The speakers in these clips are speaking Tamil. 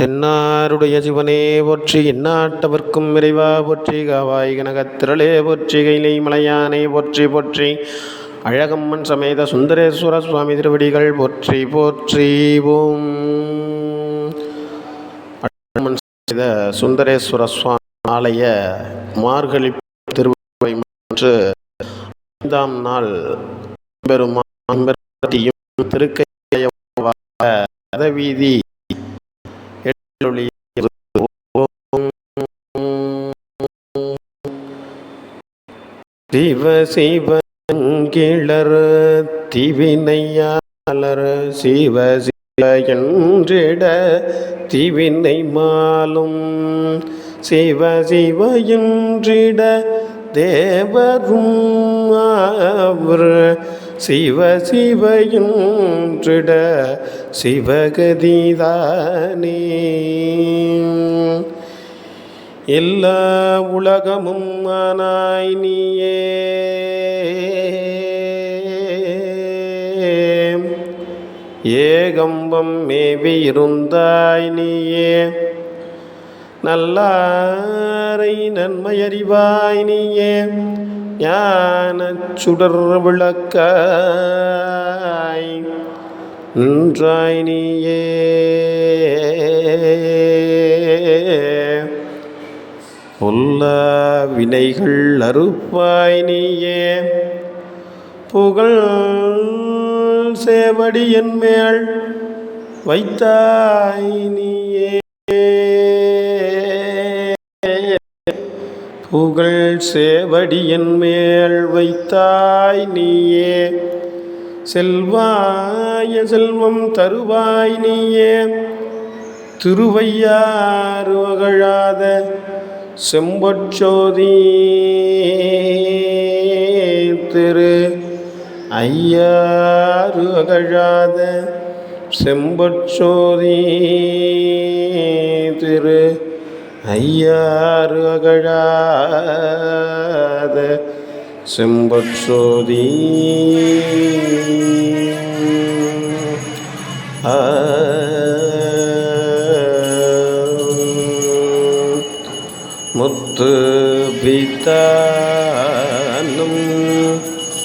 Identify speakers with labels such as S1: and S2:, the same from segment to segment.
S1: தென்னாருடைய சிவனே போற்றி, எந்நாட்டவர்க்கும் இறைவா போற்றி, காவாய் கனகத்திரளே போற்றி, கைலை மலையானை போற்றி போற்றி, அழகம்மன் சமேத சுந்தரேஸ்வர சுவாமி திருவடிகள் போற்றி போற்றி. ஓம் அழகம்மன் சமேத சுந்தரேஸ்வர சுவாமி ஆலய மார்கழி திருவிழா முன்று 5ஆம் நாள் பெருமான் திருக்கைய வீதி சிவ சிவங்கிளர் திவினையாளர் சிவ சிவ என்றிட திவினை மாலும் சிவ சிவ என்றிட தேவரும் அவர் சிவ சிவ என்றிட சிவகதிதானே. எல்லா உலகமும் ஆனாய் நீயே, ஏகம்பம் மேவி இருந்தாய் நீயே, நல்லாரை நன்மையறிவாய் நீயே, ஞானச் சுடர் விளக்காய் நின்றாய் நீயே. பொல்ல வினைகள் அறுப்பாய் நீயே, புகழ் சேவடியன் மேல் வைத்தாய் நீயே, புகழ் சேவடியன் மேல் வைத்தாய் நீயே, செல்வாய செல்வம் தருவாய் நீயே, திருவையாறு அகழாத செம்பொற்சோதி திரு ஐயாறு அகழாத செம்பொற்சோதி திரு ஐயாறு அகழாத செம்பொற்சோதி முத்து பித்தானும்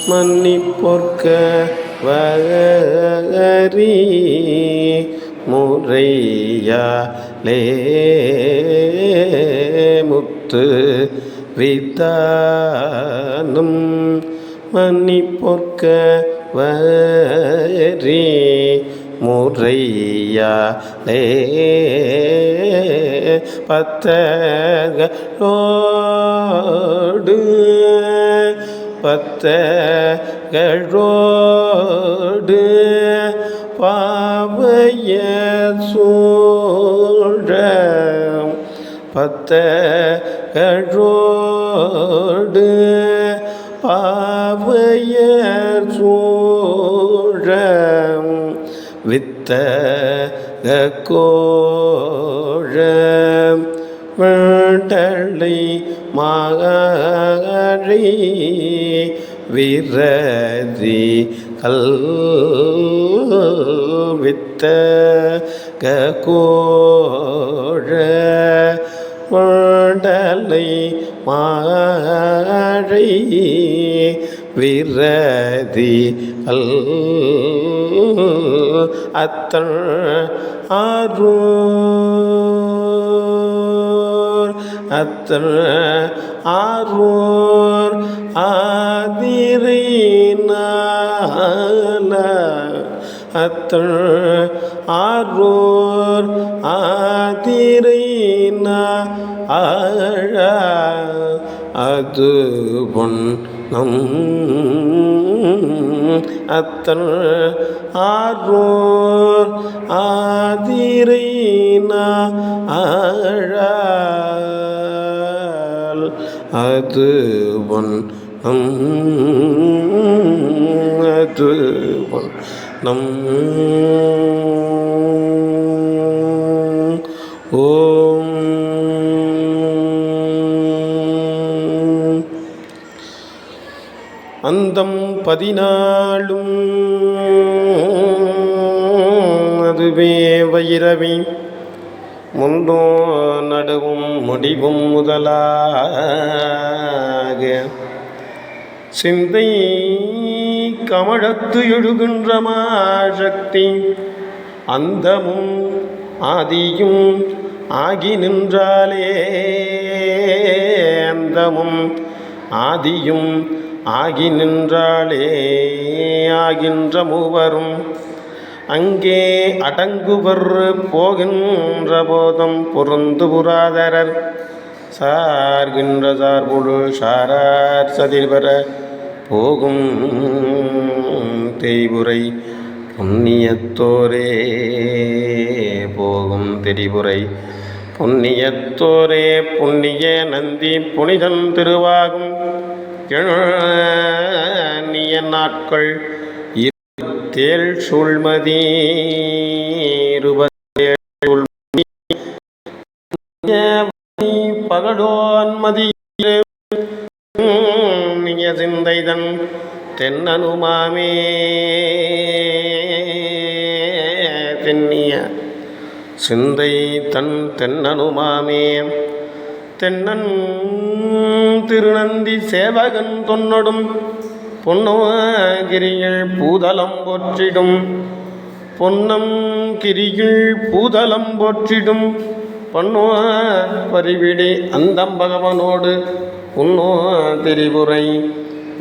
S1: மன்னிப்பொற்க வரி முறையாலே முத்து வித்தானும் மன்னிப்பொற்க வரி முறையாலே பத்தகளோடு பத்தகளோடு பாவைய சூழ பத்தகளோடு பாவைய சூழ வித்தக கோழ வேண்டலை மாகழி விரதி கல் வித்தக கோழ வேண்டலை மாகழி விரதி கல் அத்தன் ஆரூர் அத்தன் ஆரூர் ஆதிரை நால அத்தன் ஆரூர் ஆதிரை ஆழ அது பொன் நம் அத்தன் ஆரூர் ஆதிரை ஆழ அது பொன் நம் அது பொன் நம். ஓம் அந்தம் 14 அதுவே வைரவி முந்தும் நடுவும் முடிவும் முதலாக சிந்தை கமழத்து எழுகின்ற மாசக்தி அந்தமும் ஆதியும் ஆகி நின்றாலே அந்தமும் ஆதியும் ஆகி நின்றாலே ஆகின்ற மூவரும் அங்கே அடங்குவர் போகின்ற போதும் பொருந்து புராதரர் சார்கின்ற சார்புழு சாரார் சதிர்வர போகும் தேய்புரை புண்ணியத்தோரே போகும் திரிபுரை புண்ணியத்தோரே புண்ணிய நந்தி புனிதன் திருவாகும் எண்ணிய நாட்கள் தேள் சூழ்மதி பகடோன்மதி சிந்தைதன் தென்னனுமாமே தென்னிய சிந்தை தன் தென்னனுமாமே தென்னன் திருநந்தி சேவகன் தொன்னொடும் பொன்னகிரியில் பூதலம் போற்றிடும் பொன்னம் கிரியில் பூதலம் போற்றிடும் பொன்னோ பரிவிடி அந்தம் பகவனோடு உன்னோ திரிபுரை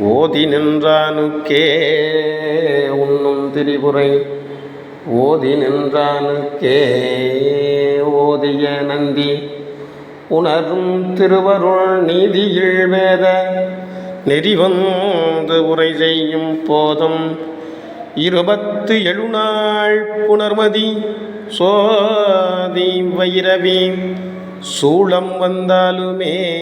S1: ஓதி நின்றானுக்கே உண்ணும் திரிபுரை ஓதி நின்றானுக்கே ஓதிய நந்தி உணரும் திருவருள் நீதியில் வேத நெறிவந்து உரை செய்யும் போதும் 27 நாள் புனர்மதி சோதி வைரவி சூளம் வந்தாலுமே